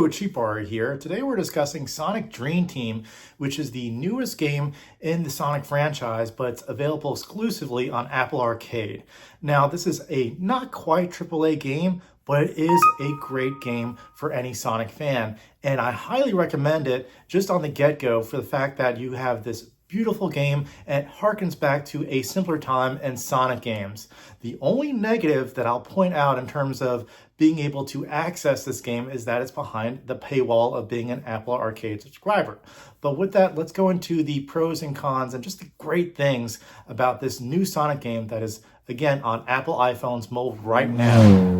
Hello, Cheapar here. Today we're discussing Sonic Dream Team, which is the newest game in the Sonic franchise, but it's available exclusively on Apple Arcade. Now, this is a not quite AAA game, but it is a great game for any Sonic fan. And I highly recommend it just on the get-go for the fact that you have this beautiful game and it harkens back to a simpler time in Sonic games. The only negative that I'll point out in terms of being able to access this game is that it's behind the paywall of being an Apple Arcade subscriber. But with that, let's go into the pros and cons and just the great things about this new Sonic game that is, again, on Apple iPhones mobile right now.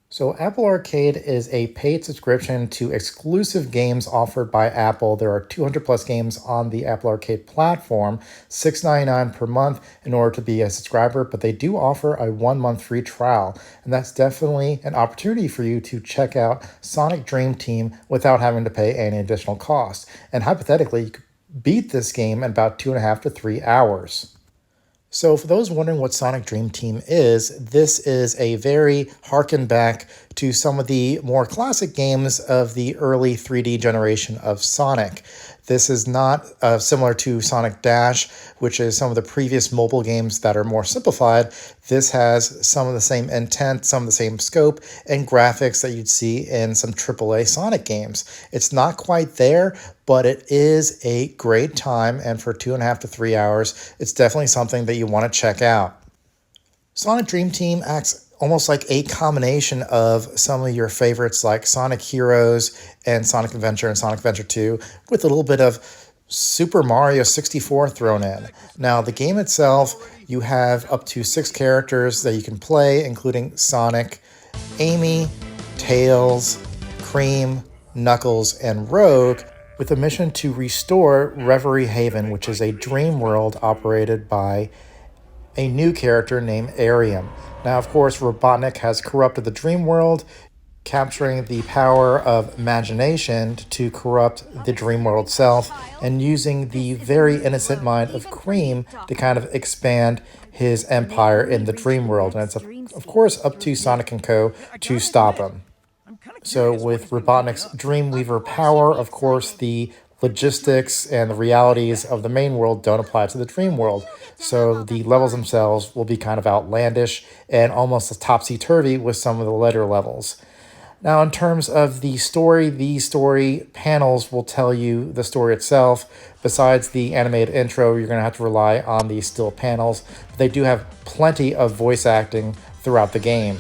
So Apple Arcade is a paid subscription to exclusive games offered by Apple. There are 200 plus games on the Apple Arcade platform, $6.99 per month in order to be a subscriber, but they do offer a 1 month free trial. And that's definitely an opportunity for you to check out Sonic Dream Team without having to pay any additional cost. And hypothetically, you could beat this game in about 2.5 to 3 hours. So for those wondering what Sonic Dream Team is, this is a very harken back to some of the more classic games of the early 3D generation of Sonic. This is not similar to Sonic Dash, which is some of the previous mobile games that are more simplified. This has some of the same intent, some of the same scope, and graphics that you'd see in some AAA Sonic games. It's not quite there, but it is a great time, and for 2.5 to 3 hours, it's definitely something that you want to check out. Sonic Dream Team acts almost like a combination of some of your favorites like Sonic Heroes and Sonic Adventure and Sonic Adventure 2 with a little bit of Super Mario 64 thrown in. Now, the game itself, you have up to 6 characters that you can play, including Sonic, Amy, Tails, Cream, Knuckles, and Rogue, with a mission to restore Reverie Haven, which is a dream world operated by a new character named Arium. Now, of course, Robotnik has corrupted the dream world, capturing the power of imagination to corrupt the dream world itself, and using the very innocent mind of Cream to kind of expand his empire in the dream world. And it's, of course, up to Sonic & Co. to stop him. So with Robotnik's Dreamweaver power, of course, the logistics and the realities of the main world don't apply to the dream world. So the levels themselves will be kind of outlandish and almost topsy-turvy with some of the later levels. Now, in terms of the story panels will tell you the story itself. Besides the animated intro, you're going to have to rely on the still panels. But they do have plenty of voice acting throughout the game.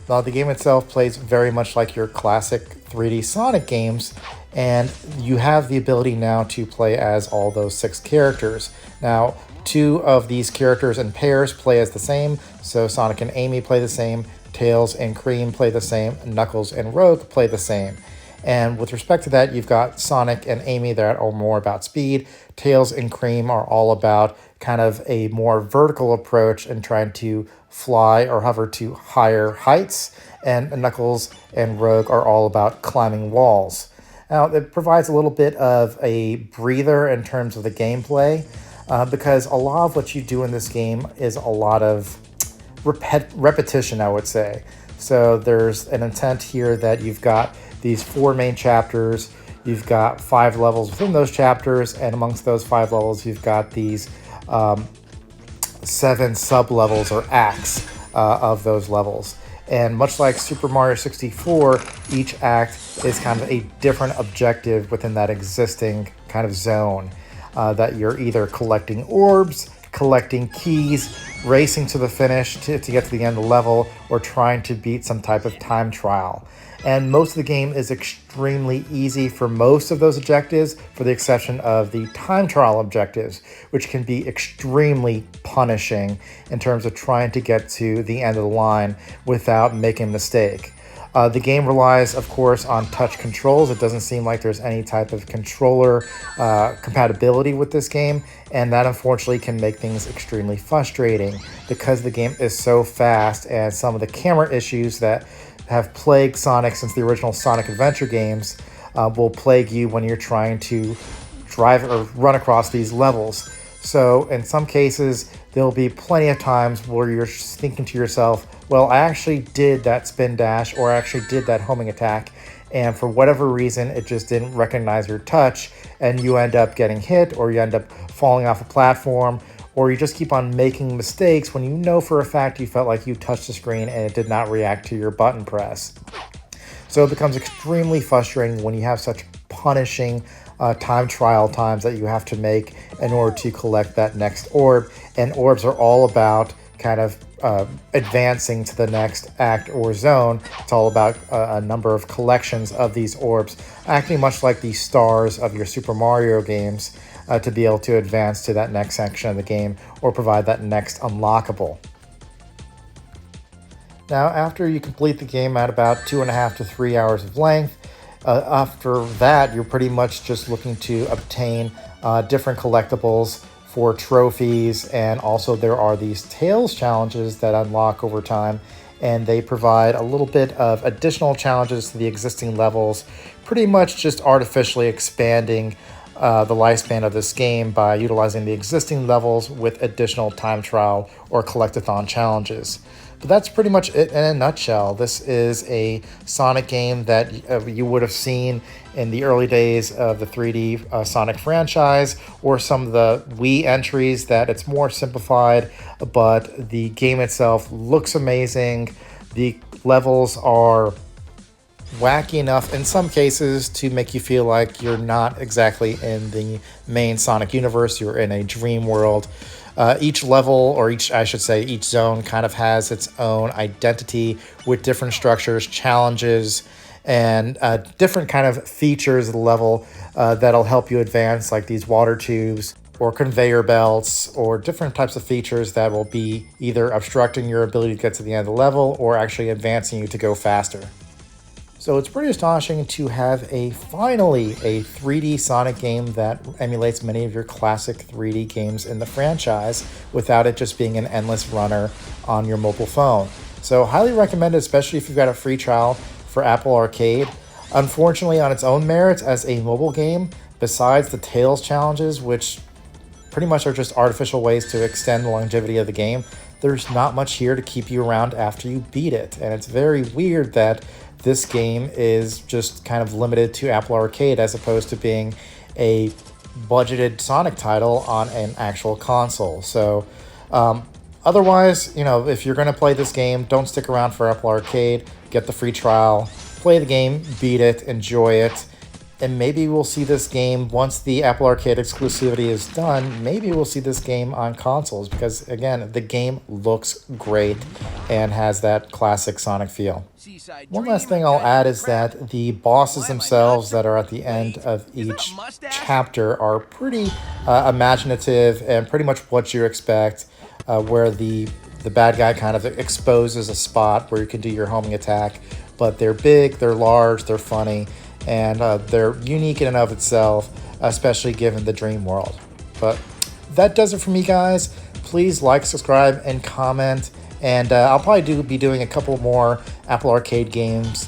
Now, the game itself plays very much like your classic 3D Sonic games, and you have the ability now to play as all those 6 characters. Now, 2 of these characters in pairs play as the same, so Sonic and Amy play the same, Tails and Cream play the same, Knuckles and Rogue play the same. And with respect to that, you've got Sonic and Amy that are more about speed. Tails and Cream are all about kind of a more vertical approach and trying to fly or hover to higher heights. And Knuckles and Rogue are all about climbing walls. Now, it provides a little bit of a breather in terms of the gameplay, because a lot of what you do in this game is a lot of repetition, I would say. So there's an intent here that you've got these 4 main chapters, you've got 5 levels within those chapters, and amongst those 5 levels, you've got these 7 sub-levels or acts of those levels. And much like Super Mario 64, each act is kind of a different objective within that existing kind of zone, that you're either collecting orbs, collecting keys, racing to the finish to get to the end of the level, or trying to beat some type of time trial. And most of the game is extremely easy for most of those objectives, for the exception of the time trial objectives, which can be extremely punishing in terms of trying to get to the end of the line without making a mistake. The game relies, of course, on touch controls. It doesn't seem like there's any type of controller compatibility with this game, and that unfortunately can make things extremely frustrating because the game is so fast, and some of the camera issues that have plagued Sonic since the original Sonic Adventure games will plague you when you're trying to drive or run across these levels. So in some cases, there'll be plenty of times where you're thinking to yourself, well, I actually did that spin dash, or I actually did that homing attack, and for whatever reason, it just didn't recognize your touch, and you end up getting hit, or you end up falling off a platform, or you just keep on making mistakes when you know for a fact you felt like you touched the screen and it did not react to your button press. So it becomes extremely frustrating when you have such punishing time trial times that you have to make in order to collect that next orb. And orbs are all about kind of advancing to the next act or zone. It's all about a number of collections of these orbs, acting much like the stars of your Super Mario games, to be able to advance to that next section of the game or provide that next unlockable. Now, after you complete the game at about 2.5 to 3 hours of length, after that, you're pretty much just looking to obtain different collectibles for trophies, and also there are these Tails challenges that unlock over time, and they provide a little bit of additional challenges to the existing levels, pretty much just artificially expanding the lifespan of this game by utilizing the existing levels with additional time trial or collectathon challenges. But that's pretty much it in a nutshell. This is a Sonic game that you would have seen in the early days of the 3D Sonic franchise, or some of the Wii entries, that it's more simplified, but the game itself looks amazing. The levels are wacky enough in some cases to make you feel like you're not exactly in the main Sonic universe, you're in a dream world. Each level, or each zone kind of has its own identity with different structures, challenges, and different kind of features of the level that'll help you advance, like these water tubes or conveyor belts, or different types of features that will be either obstructing your ability to get to the end of the level or actually advancing you to go faster. So it's pretty astonishing to have finally a 3D Sonic game that emulates many of your classic 3D games in the franchise without it just being an endless runner on your mobile phone. So highly recommend it, especially if you've got a free trial for Apple Arcade. Unfortunately, on its own merits as a mobile game, besides the Tails challenges, which pretty much are just artificial ways to extend the longevity of the game, there's not much here to keep you around after you beat it. And it's very weird that this game is just kind of limited to Apple Arcade as opposed to being a budgeted Sonic title on an actual console. So otherwise, if you're going to play this game, don't stick around for Apple Arcade. Get the free trial, play the game, beat it, enjoy it. And maybe we'll see this game, once the Apple Arcade exclusivity is done, maybe we'll see this game on consoles, because again, the game looks great and has that classic Sonic feel. One last thing I'll add is that the bosses themselves that are at the end of each chapter are pretty imaginative and pretty much what you expect, where the bad guy kind of exposes a spot where you can do your homing attack, but they're big, they're large, they're funny, and they're unique in and of itself, especially given the dream world. But that does it for me, guys. Please like, subscribe, and comment, and I'll probably be doing a couple more Apple Arcade games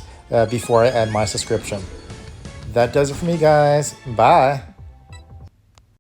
before I end my subscription. That does it for me, guys. Bye.